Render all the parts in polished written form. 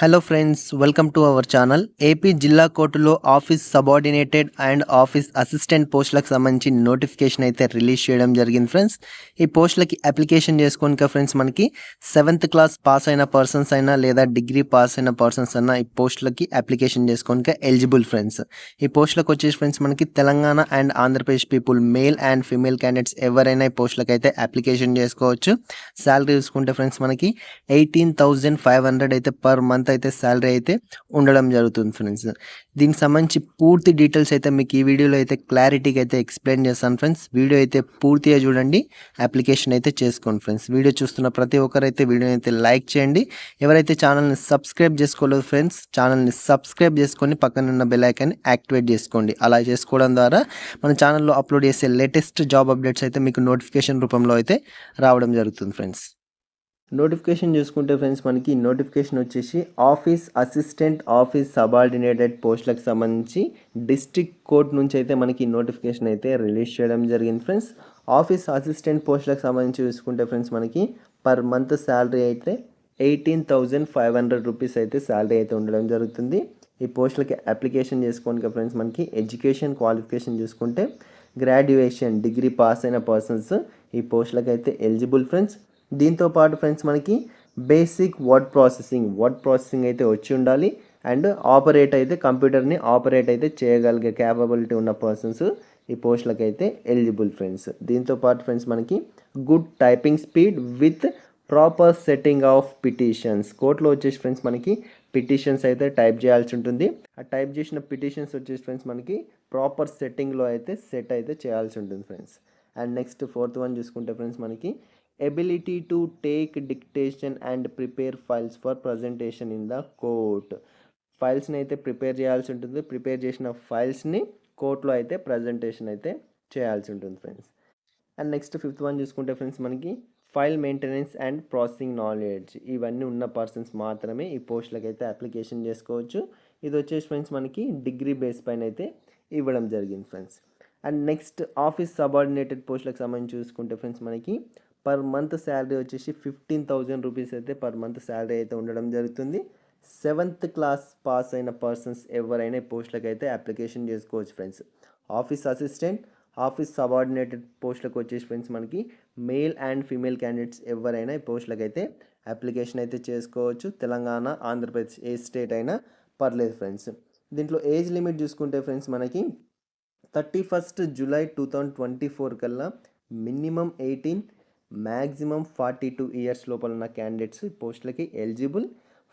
Hello friends, welcome to our channel. AP జిల్లా కోర్టులో office subordinated and office assistant పోస్టులకు సంబంధించి నోటిఫికేషన్ అయితే రిలీజ్ చేయడం జరిగింది ఫ్రెండ్స్. ఈ పోస్టులకి అప్లికేషన్ చేసుకోనిక ఫ్రెండ్స్ మనకి 7th క్లాస్ పాస్ అయిన పర్సన్స్ అయినా లేదా డిగ్రీ పాస్ అయిన పర్సన్స్ అయినా ఈ పోస్టులకి అప్లికేషన్ చేసుకోనిక ఎలిజిబుల్ ఫ్రెండ్స్. ఈ పోస్టులకు వచ్చేసి ఫ్రెండ్స్ మనకి Telangana and Andhra Pradesh people male and female candidates ఎవరైనా ఈ పోస్టులకు అయితే అప్లికేషన్ చేసుకోవచ్చు. శాలరీ చూసుకుంటే ఫ్రెండ్స్ మనకి 18,500 అయితే పర్ మంత్ అయితే శాలరీ అయితే ఉండడం జరుగుతుంది ఫ్రెండ్స్. దీనికి సంబంధించి పూర్తి డీటెయిల్స్ అయితే మీకు ఈ వీడియోలో అయితే క్లారిటీగా అయితే ఎక్స్ప్లెయిన్ చేస్తాను ఫ్రెండ్స్. వీడియో అయితే పూర్తిగా చూడండి, అప్లికేషన్ అయితే చేసుకోండి ఫ్రెండ్స్. వీడియో చూస్తున్న ప్రతి ఒక్కరైతే వీడియోని అయితే లైక్ చేయండి. ఎవరైతే ఛానల్ని సబ్స్క్రైబ్ చేసుకోలేదు ఫ్రెండ్స్, ఛానల్ని సబ్స్క్రైబ్ చేసుకొని పక్కన ఉన్న బెల్ ఐకాన్ని యాక్టివేట్ చేసుకోండి. అలా చేసుకోవడం ద్వారా మన ఛానల్లో అప్లోడ్ చేసే లేటెస్ట్ జాబ్ అప్డేట్స్ అయితే మీకు నోటిఫికేషన్ రూపంలో అయితే రావడం జరుగుతుంది ఫ్రెండ్స్. నోటిఫికేషన్ చూసుకుంటే ఫ్రెండ్స్ మనకి నోటిఫికేషన్ వచ్చేసి ఆఫీస్ అసిస్టెంట్, ఆఫీస్ సబార్డినేటెడ్ పోస్టులకు సంబంధించి డిస్ట్రిక్ట్ కోర్ట్ నుంచి అయితే మనకి నోటిఫికేషన్ అయితే రిలీజ్ చేయడం జరిగింది ఫ్రెండ్స్. ఆఫీస్ అసిస్టెంట్ పోస్టులకు సంబంధించి చూసుకుంటే ఫ్రెండ్స్ మనకి పర్ మంత్ శాలరీ అయితే 18,500 రూపీస్ అయితే శాలరీ అయితే ఉండడం జరుగుతుంది. ఈ పోస్టులకి అప్లికేషన్ చేసుకోనికి ఫ్రెండ్స్ మనకి ఎడ్యుకేషన్ క్వాలిఫికేషన్ చూసుకుంటే గ్రాడ్యుయేషన్, డిగ్రీ పాస్ అయిన పర్సన్స్ ఈ పోస్టులకు అయితే ఎలిజిబుల్ ఫ్రెండ్స్. దీంతో పాటు ఫ్రెండ్స్ మనకి బేసిక్ వర్డ్ ప్రాసెసింగ్ అయితే వచ్చి ఉండాలి. అండ్ కంప్యూటర్ని ఆపరేట్ అయితే చేయగలిగే క్యాపబిలిటీ ఉన్న పర్సన్స్ ఈ పోస్టులకు అయితే ఎలిజిబుల్ ఫ్రెండ్స్. దీంతో పాటు ఫ్రెండ్స్ మనకి good typing speed with proper setting off petitions. కోర్టులో వచ్చేసి ఫ్రెండ్స్ మనకి పిటిషన్స్ అయితే టైప్ చేయాల్సి ఉంటుంది. ఆ టైప్ చేసిన పిటిషన్స్ వచ్చేసి ఫ్రెండ్స్ మనకి ప్రాపర్ సెట్టింగ్లో అయితే సెట్ అయితే చేయాల్సి ఉంటుంది friends. And next 4th one చూసుకుంటే ఫ్రెండ్స్ మనకి ability to take dictation and prepare files for presentation in the court. ఫైల్స్ని అయితే ప్రిపేర్ చేయాల్సి ఉంటుంది. ప్రిపేర్ చేసిన ఫైల్స్ని కోర్టులో అయితే ప్రజెంటేషన్ అయితే చేయాల్సి ఉంటుంది friends. And next 5th one చూసుకుంటే ఫ్రెండ్స్ మనకి file maintenance and processing knowledge. ఇవన్నీ ఉన్న పర్సన్స్ మాత్రమే ఈ పోస్టులకు అయితే అప్లికేషన్ చేసుకోవచ్చు. ఇది వచ్చేసి ఫ్రెండ్స్ మనకి డిగ్రీ బేస్ పైన అయితే ఇవ్వడం జరిగింది friends. And next office subordinated పోస్టులకు సంబంధించి చూసుకుంటే ఫ్రెండ్స్ మనకి పర్ మంత్ శాలరీ వచ్చేసి 15,000 రూపీస్ అయితే పర్ మంత్ శాలరీ అయితే ఉండడం జరుగుతుంది. 7th క్లాస్ పాస్ అయిన పర్సన్స్ ఎవరైనా పోస్టులకు అయితే అప్లికేషన్ చేసుకోవచ్చు friends. Office assistant, office subordinated పోస్టులకు వచ్చేసి ఫ్రెండ్స్ మనకి మేల్ అండ్ ఫీమేల్ క్యాండిడేట్స్ ఎవరైనా ఈ పోస్టులకు అయితే అప్లికేషన్ అయితే చేసుకోవచ్చు. తెలంగాణ, ఆంధ్రప్రదేశ్ ఏ స్టేట్ అయినా పర్లేదు ఫ్రెండ్స్. దీంట్లో ఏజ్ లిమిట్ చూసుకుంటే ఫ్రెండ్స్ మనకి 31st జూలై 2024 కల్లా మినిమం 18, మ్యాక్సిమం 42 ఇయర్స్ లోపల ఉన్న క్యాండిడేట్స్ పోస్టులకి ఎలిజిబుల్.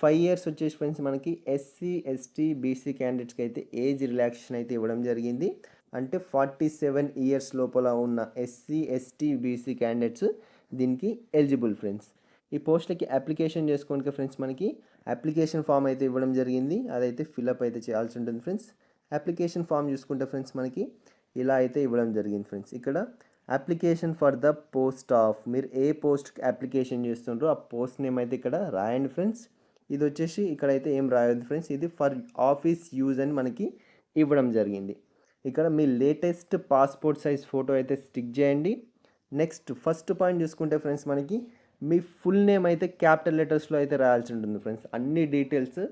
5 ఇయర్స్ వచ్చేసి ఫ్రెండ్స్ మనకి ఎస్సీ, ఎస్టీ, బీసీ క్యాండిడేట్స్కి అయితే ఏజ్ రిలాక్సేషన్ అయితే ఇవ్వడం జరిగింది. అంటే 47 ఇయర్స్ లోపల ఉన్న ఎస్సీ, ఎస్టీ, బీసీ క్యాండిడేట్స్ దీనికి ఎలిజిబుల్ ఫ్రెండ్స్. ఈ పోస్టులకి అప్లికేషన్ చేసుకోనికి ఫ్రెండ్స్ మనకి అప్లికేషన్ ఫామ్ అయితే ఇవ్వడం జరిగింది. అదైతే ఫిల్అప్ అయితే చేయాల్సి ఉంటుంది ఫ్రెండ్స్. అప్లికేషన్ ఫామ్ చూసుకుంటే ఫ్రెండ్స్ మనకి ఇలా అయితే ఇవ్వడం జరిగింది ఫ్రెండ్స్. ఇక్కడ application for the post of, మీరు ఏ పోస్ట్కి అప్లికేషన్ చేస్తుండ్రో ఆ పోస్ట్ నేమ్ అయితే ఇక్కడ రాయండి ఫ్రెండ్స్. ఇది వచ్చేసి ఇక్కడైతే ఏం రాయొద్దు ఫ్రెండ్స్, ఇది ఫర్ ఆఫీస్ యూజ్ అని మనకి ఇవ్వడం జరిగింది. ఇక్కడ మీ లేటెస్ట్ పాస్పోర్ట్ సైజ్ ఫోటో అయితే స్టిక్ చేయండి. నెక్స్ట్ ఫస్ట్ పాయింట్ చూసుకుంటే ఫ్రెండ్స్ మనకి మీ ఫుల్ నేమ్ అయితే క్యాపిటల్ లెటర్స్లో అయితే రాయాల్సి ఉంటుంది ఫ్రెండ్స్. అన్ని డీటెయిల్స్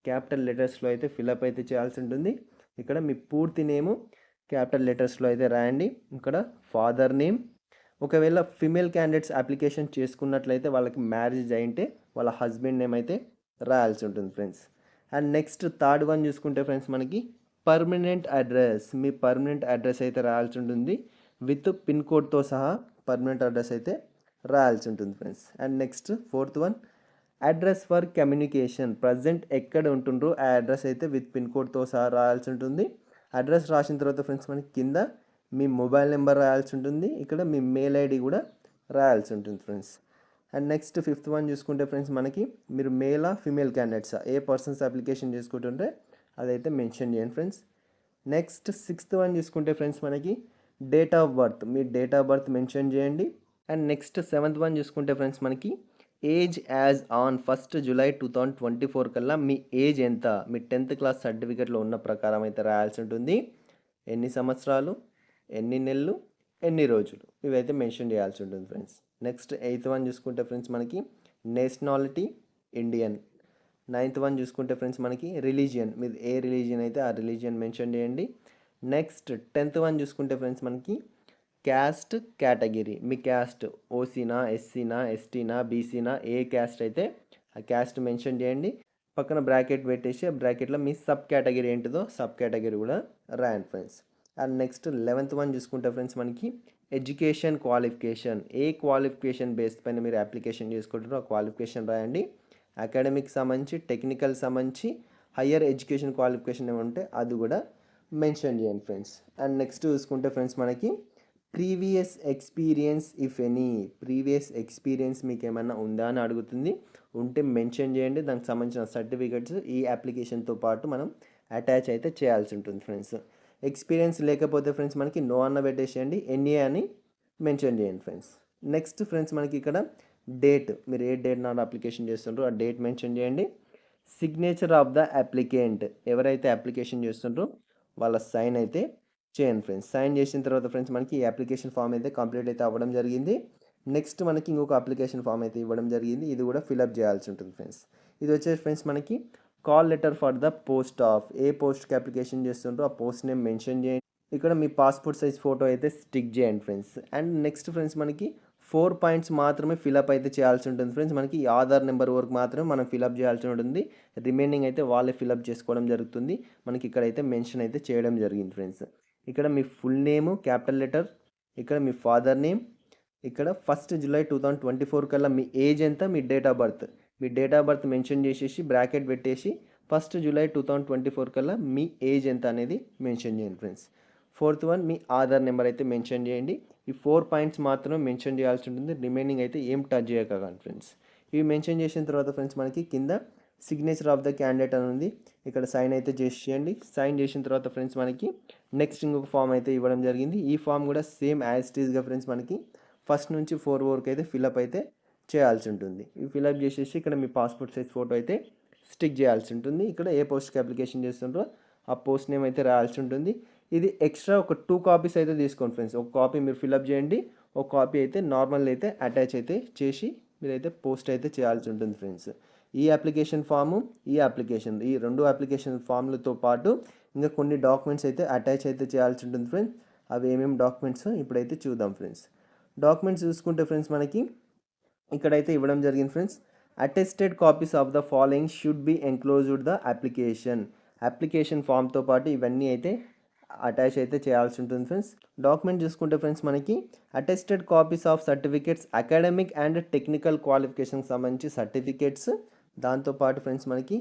క్యాపిటల్ లెటర్స్లో అయితే ఫిల్అప్ అయితే చేయాల్సి ఉంటుంది. ఇక్కడ మీ పూర్తి నేము క్యాపిటల్ లెటర్స్లో అయితే రాయండి. ఇక్కడ ఫాదర్ నేమ్, ఒకవేళ ఫిమేల్ క్యాండిడేట్స్ అప్లికేషన్ చేసుకున్నట్లయితే వాళ్ళకి మ్యారేజ్ అయింటే వాళ్ళ హస్బెండ్ నేమ్ అయితే రాయాల్సి ఉంటుంది friends. And next 3rd one చూసుకుంటే ఫ్రెండ్స్ మనకి పర్మనెంట్ అడ్రస్, మీ పర్మనెంట్ అడ్రస్ అయితే రాయాల్సి ఉంటుంది. విత్ పిన్ కోడ్తో సహా పర్మనెంట్ అడ్రస్ అయితే రాయాల్సి ఉంటుంది friends. And next 4th one address for communication, present ఎక్కడ ఉంటుండ్రో ఆ అడ్రస్ అయితే విత్ పిన్ కోడ్తో సహా రాయాల్సి ఉంటుంది. అడ్రస్ రాసిన తర్వాత ఫ్రెండ్స్ మనకి కింద మీ మొబైల్ నెంబర్ రాయాల్సి ఉంటుంది. ఇక్కడ మీ మెయిల్ ఐడి కూడా రాయాల్సి ఉంటుంది friends. And next 5th one చూసుకుంటే ఫ్రెండ్స్ మనకి మీరు మేలా ఫిమేల్ క్యాండిడేట్సా ఏ పర్సన్స్ అప్లికేషన్ చేసుకుంటుంటే అదైతే మెన్షన్ చేయండి ఫ్రెండ్స్. నెక్స్ట్ 6th వన్ చూసుకుంటే ఫ్రెండ్స్ మనకి డేట్ ఆఫ్ బర్త్, మీ డేట్ ఆఫ్ బర్త్ మెన్షన్ చేయండి. అండ్ నెక్స్ట్ 7th వన్ చూసుకుంటే ఫ్రెండ్స్ మనకి age as on 1st July 2024 కల్లా మీ ఏజ్ ఎంత, మీ 10th క్లాస్ సర్టిఫికేట్లో ఉన్న ప్రకారం అయితే రాయాల్సి ఉంటుంది. ఎన్ని సంవత్సరాలు, ఎన్ని నెలలు, ఎన్ని రోజులు, ఇవైతే మెన్షన్ చేయాల్సి ఉంటుంది ఫ్రెండ్స్. నెక్స్ట్ 8th వన్ చూసుకుంటే ఫ్రెండ్స్ మనకి నేషనాలిటీ ఇండియన్, 9th వన్ చూసుకుంటే ఫ్రెండ్స్ మనకి రిలీజియన్, మీరు ఏ రిలీజియన్ అయితే ఆ రిలీజియన్ మెన్షన్ చేయండి. నెక్స్ట్ 10th వన్ చూసుకుంటే ఫ్రెండ్స్ మనకి క్యాస్ట్ కేటగిరీ, మీ క్యాస్ట్ ఓసీనా, ఎస్సీనా, ఎస్టీనా, బీసీనా, ఏ క్యాస్ట్ అయితే ఆ క్యాస్ట్ మెన్షన్ చేయండి. పక్కన బ్రాకెట్ పెట్టేసి ఆ బ్రాకెట్లో మీ సబ్ కేటగిరీ ఏంటిదో సబ్ కేటగిరీ కూడా రాయండి friends. And next 11th one చూసుకుంటే ఫ్రెండ్స్ మనకి ఎడ్యుకేషన్ క్వాలిఫికేషన్, ఏ క్వాలిఫికేషన్ బేస్ పైన మీరు అప్లికేషన్ చేసుకుంటారో ఆ క్వాలిఫికేషన్ రాయండి. అకాడమిక్ సంబంధించి, టెక్నికల్ సంబంధించి, హయ్యర్ ఎడ్యుకేషన్ క్వాలిఫికేషన్ ఏమంటే అది కూడా మెన్షన్ చేయండి ఫ్రెండ్స్. అండ్ నెక్స్ట్ చూసుకుంటే ఫ్రెండ్స్ మనకి previous experience if any, previous experience మీకు ఏమైనా ఉందా అని అడుగుతుంది. ఉంటే మెన్షన్ చేయండి. దానికి సంబంధించిన సర్టిఫికెట్స్ ఈ అప్లికేషన్తో పాటు మనం అటాచ్ అయితే చేయాల్సి ఉంటుంది ఫ్రెండ్స్. ఎక్స్పీరియన్స్ లేకపోతే ఫ్రెండ్స్ మనకి నో అన్న పెట్టేసేయండి, ఎన్ఏ అని మెన్షన్ చేయండి ఫ్రెండ్స్. నెక్స్ట్ ఫ్రెండ్స్ మనకి ఇక్కడ డేట్, మీరు ఏ డేట్ నాడు అప్లికేషన్ చేస్తుంటారో ఆ డేట్ మెన్షన్ చేయండి. సిగ్నేచర్ ఆఫ్ ద అప్లికెంట్, ఎవరైతే అప్లికేషన్ చేస్తుంటారో వాళ్ళ సైన్ అయితే చేయండి ఫ్రెండ్స్. సైన్ చేసిన తర్వాత ఫ్రెండ్స్ మనకి ఈ అప్లికేషన్ ఫామ్ అయితే కంప్లీట్ అయితే అవ్వడం జరిగింది. నెక్స్ట్ మనకి ఇంకొక అప్లికేషన్ ఫామ్ అయితే ఇవ్వడం జరిగింది, ఇది కూడా ఫిలప్ చేయాల్సి ఉంటుంది ఫ్రెండ్స్. ఇది వచ్చేసి ఫ్రెండ్స్ మనకి call letter for the post of, ఏ పోస్ట్కి అప్లికేషన్ చేస్తుంటారో ఆ పోస్ట్ నేమ్ మెన్షన్ చేయండి. ఇక్కడ మీ పాస్పోర్ట్ సైజ్ ఫోటో అయితే స్టిక్ చేయండి ఫ్రెండ్స్. అండ్ నెక్స్ట్ ఫ్రెండ్స్ మనకి 4 పాయింట్స్ మాత్రమే ఫిలప్ అయితే చేయాల్సి ఉంటుంది ఫ్రెండ్స్. మనకి ఆధార్ నెంబర్ వరకు మాత్రమే మనం ఫిలప్ చేయాల్సి ఉంటుంది, రిమైనింగ్ అయితే వాళ్ళే ఫిలప్ చేసుకోవడం జరుగుతుంది. మనకి ఇక్కడైతే మెన్షన్ అయితే చేయడం జరిగింది ఫ్రెండ్స్. ఇక్కడ మీ ఫుల్ నేము క్యాపిటల్ లెటర్, ఇక్కడ మీ ఫాదర్ నేమ్, ఇక్కడ 1st జూలై 2024 కల్లా మీ ఏజ్ ఎంత, మీ డేట్ ఆఫ్ బర్త్, మీ డేట్ ఆఫ్ బర్త్ మెన్షన్ చేసేసి బ్రాకెట్ పెట్టేసి 1st జూలై 2024 కల్లా మీ ఏజ్ ఎంత అనేది మెన్షన్ చేయండి ఫ్రెండ్స్. 4th వన్ మీ ఆధార్ నెంబర్ అయితే మెన్షన్ చేయండి. ఈ 4 పాయింట్స్ మాత్రమే మెన్షన్ చేయాల్సి ఉంటుంది, రిమైనింగ్ అయితే ఏం టచ్ చేయకండి ఫ్రెండ్స్. ఇవి మెన్షన్ చేసిన తర్వాత ఫ్రెండ్స్ మనకి కింద సిగ్నేచర్ ఆఫ్ ద క్యాండిడేట్ అని ఉంది, ఇక్కడ సైన్ అయితే చేసేయండి. సైన్ చేసిన తర్వాత ఫ్రెండ్స్ మనకి నెక్స్ట్ ఇంకొక ఫామ్ అయితే ఇవ్వడం జరిగింది. ఈ ఫామ్ కూడా సేమ్ యాజ్ ఇట్ ఈస్గా ఫ్రెండ్స్ మనకి 1st నుంచి 4 వరకు అయితే ఫిలప్ అయితే చేయాల్సి ఉంటుంది. ఇవి ఫిలప్ చేసేసి ఇక్కడ మీ పాస్పోర్ట్ సైజ్ ఫోటో అయితే స్టిక్ చేయాల్సి ఉంటుంది. ఇక్కడ ఏ పోస్ట్కి అప్లికేషన్ చేస్తుంటారో ఆ పోస్ట్ నేమ్ అయితే రాయాల్సి ఉంటుంది. ఇది ఎక్స్ట్రా ఒక 2 కాపీస్ అయితే తీసుకోండి ఫ్రెండ్స్. ఒక కాపీ మీరు ఫిలప్ చేయండి, ఒక కాపీ అయితే నార్మల్ అయితే అటాచ్ అయితే చేసి మీరైతే పోస్ట్ అయితే చేయాల్సి ఉంటుంది ఫ్రెండ్స్. ఈ అప్లికేషన్ ఫాము, ఈ ఈ 2 అప్లికేషన్ ఫామ్లతో పాటు ఇంకా కొన్ని డాక్యుమెంట్స్ అయితే అటాచ్ అయితే చేయాల్సి ఉంటుంది ఫ్రెండ్స్. అవి ఏమేమి డాక్యుమెంట్స్ ఇప్పుడైతే చూద్దాం ఫ్రెండ్స్. డాక్యుమెంట్స్ చూసుకుంటే ఫ్రెండ్స్ మనకి ఇక్కడైతే ఇవ్వడం జరిగింది friends. Attested copies of the following should be enclosed the application ఫామ్తో పాటు ఇవన్నీ అయితే అటాచ్ అయితే చేయాల్సి ఉంటుంది ఫ్రెండ్స్. డాక్యుమెంట్ చూసుకుంటే ఫ్రెండ్స్ మనకి attested copies of certificates, academic and technical క్వాలిఫికేషన్కి సంబంధించి సర్టిఫికేట్స్, దాంతోపాటు ఫ్రెండ్స్ మనకి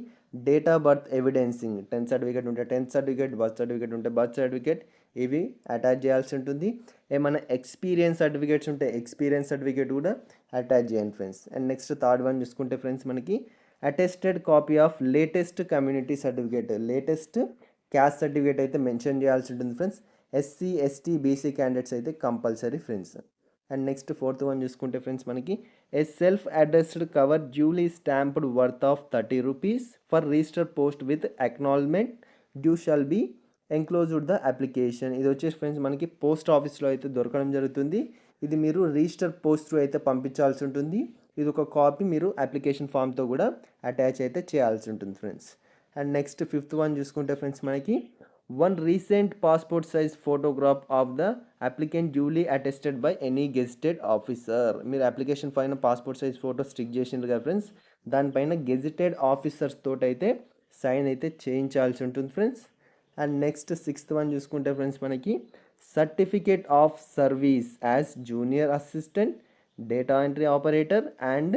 date of birth evidencing, 10th certificate ఉంటే 10th సర్టిఫికేట్, బర్త్ సర్టిఫికేట్ ఉంటే బర్త్ సర్టిఫికేట్, ఇవి అటాచ్ చేయాల్సి ఉంటుంది. ఏమైనా ఎక్స్పీరియన్స్ సర్టిఫికేట్స్ ఉంటే ఎక్స్పీరియన్స్ సర్టిఫికేట్ కూడా అటాచ్ చేయండి friends. And next 3rd one చూసుకుంటే ఫ్రెండ్స్ మనకి attested copy of latest community certificate, latest caste certificate అయితే మెన్షన్ చేయాల్సి ఉంటుంది friends. SC, ST, BC candidates అయితే compulsory friends. And next 4th one చూసుకుంటే ఫ్రెండ్స్ మనకి a self addressed cover duly stamped worth of 30 rupees for register post with acknowledgement due shall be enclosed the application. ఇది వచ్చేసి friends మనకి post ఆఫీస్లో అయితే దొరకడం జరుగుతుంది. ఇది మీరు రిజిస్టర్ పోస్ట్ అయితే పంపించాల్సి ఉంటుంది. ఇది ఒక కాపీ మీరు అప్లికేషన్ ఫామ్తో కూడా అటాచ్ అయితే చేయాల్సి ఉంటుంది friends. And next 5th one చూసుకుంటే ఫ్రెండ్స్ మనకి 1 recent passport size photograph of the applicant duly attested by any gazetted officer. మీరు అప్లికేషన్ పైన పాస్పోర్ట్ సైజ్ ఫోటో స్టిక్ చేసిండ్రు కదా ఫ్రెండ్స్, దానిపైన గెజిటెడ్ ఆఫీసర్స్ తోటి అయితే సైన్ అయితే చేయించాల్సి ఉంటుంది friends. And next 6th one చూసుకుంటే ఫ్రెండ్స్ మనకి certificate of service as junior assistant, data entry operator and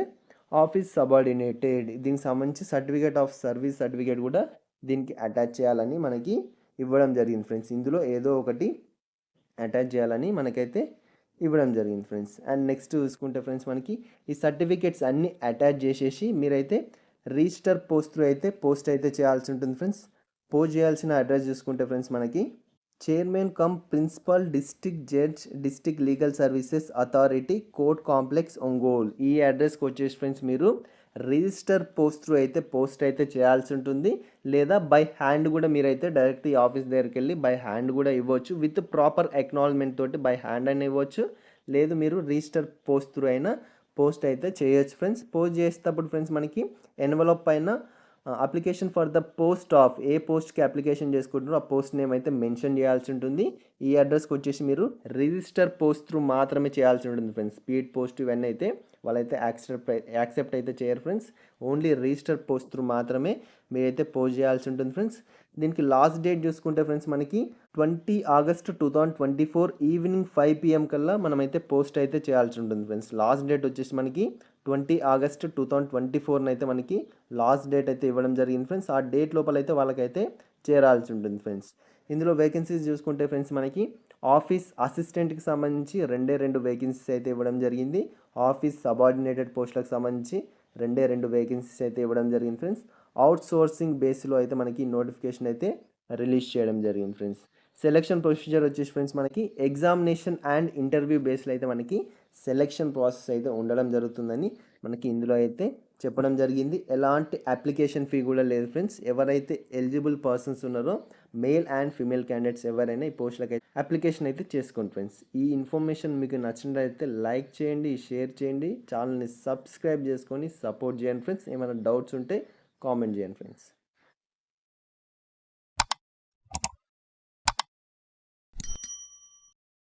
office subordinated, దీనికి సంబంధించి సర్టిఫికేట్ ఆఫ్ సర్వీస్ సర్టిఫికేట్ కూడా దీనికి అటాచ్ చేయాలని మనకి ఇవ్వడం జరిగింది ఫ్రెండ్స్. ఇందులో ఏదో ఒకటి అటాచ్ చేయాలని మనకైతే ఇవ్వడం జరిగింది ఫ్రెండ్స్. అండ్ నెక్స్ట్ చూసుకుంటే ఫ్రెండ్స్ మనకి ఈ సర్టిఫికేట్స్ అన్నీ అటాచ్ చేసేసి మీరైతే రిజిస్టర్ పోస్ట్లో అయితే పోస్ట్ అయితే చేయాల్సి ఉంటుంది ఫ్రెండ్స్. పోస్ట్ చేయాల్సిన అడ్రస్ చూసుకుంటే ఫ్రెండ్స్ మనకి chairman cum principal district judge district legal services authority court complex Ongole, ఈ అడ్రస్కి వచ్చేసి ఫ్రెండ్స్ మీరు రిజిస్టర్ పోస్ట్ అయితే చేయాల్సి ఉంటుంది. లేదా బై హ్యాండ్ కూడా మీరైతే డైరెక్ట్ ఈ ఆఫీస్ దగ్గరికి వెళ్ళి బై హ్యాండ్ కూడా ఇవ్వచ్చు, విత్ ప్రాపర్ అక్నాలజ్మెంట్ తోటి బై హ్యాండ్ అయినా ఇవ్వచ్చు, లేదు మీరు రిజిస్టర్ పోస్ట్ అయినా పోస్ట్ అయితే చేయొచ్చు ఫ్రెండ్స్. పోస్ట్ చేసేటప్పుడు ఫ్రెండ్స్ మనకి ఎన్వలప్ పైన application for the post of ఏ పోస్ట్కి అప్లికేషన్ చేసుకుంటున్నారో ఆ పోస్ట్ నేమ్ అయితే మెన్షన్ చేయాల్సి ఉంటుంది. ఈ అడ్రస్కి వచ్చేసి మీరు రిజిస్టర్ పోస్ట్ త్రూ మాత్రమే చేయాల్సి ఉంటుంది ఫ్రెండ్స్. స్పీడ్ పోస్ట్ ఇవన్నీ అయితే వాళ్ళైతే యాక్సెప్ట్ అయితే చేయరు friends. Only register post through మాత్రమే మీరైతే పోస్ట్ చేయాల్సి ఉంటుంది ఫ్రెండ్స్. దీనికి లాస్ట్ డేట్ చూసుకుంటే ఫ్రెండ్స్ మనకి 20 ఆగస్ట్ 2024 ఈవినింగ్ 5 PM కల్లా మనమైతే పోస్ట్ అయితే చేయాల్సి ఉంటుంది ఫ్రెండ్స్. లాస్ట్ డేట్ వచ్చేసి మనకి 20 ఆగస్ట్ 2024 అయితే మనకి లాస్ట్ డేట్ అయితే ఇవ్వడం జరిగింది ఫ్రెండ్స్. ఆ డేట్ లోపల అయితే వాళ్ళకైతే చేరాల్సి ఉంటుంది ఫ్రెండ్స్. ఇందులో వేకెన్సీస్ చూసుకుంటే ఫ్రెండ్స్ మనకి ఆఫీస్ అసిస్టెంట్కి సంబంధించి 2 వేకెన్సీస్ అయితే ఇవ్వడం జరిగింది. ఆఫీస్ సబార్డినేటెడ్ పోస్టులకు సంబంధించి 2 వేకెన్సీస్ అయితే ఇవ్వడం జరిగింది ఫ్రెండ్స్. అవుట్ సోర్సింగ్ బేస్లో అయితే మనకి నోటిఫికేషన్ అయితే రిలీజ్ చేయడం జరిగింది ఫ్రెండ్స్. సెలక్షన్ ప్రొసీజర్ వచ్చేసి ఫ్రెండ్స్ మనకి ఎగ్జామినేషన్ అండ్ ఇంటర్వ్యూ బేస్లో అయితే మనకి సెలక్షన్ ప్రాసెస్ అయితే ఉండడం జరుగుతుందని మనకి ఇందులో అయితే చెప్పడం జరిగింది. ఎలాంటి అప్లికేషన్ ఫీ కూడా లేదు ఫ్రెండ్స్. ఎవరైతే ఎలిజిబుల్ పర్సన్స్ ఉన్నారో మేల్ అండ్ ఫీమేల్ క్యాండిడేట్స్ ఎవరైనా ఈ పోస్టులకు అయితే అప్లికేషన్ అయితే చేసుకోండి ఫ్రెండ్స్. ఈ ఇన్ఫర్మేషన్ మీకు నచ్చినట్లయితే లైక్ చేయండి, షేర్ చేయండి, ఛానల్ని సబ్స్క్రైబ్ చేసుకొని సపోర్ట్ చేయండి ఫ్రెండ్స్. ఏమైనా డౌట్స్ ఉంటే కామెంట్ చేయండి ఫ్రెండ్స్.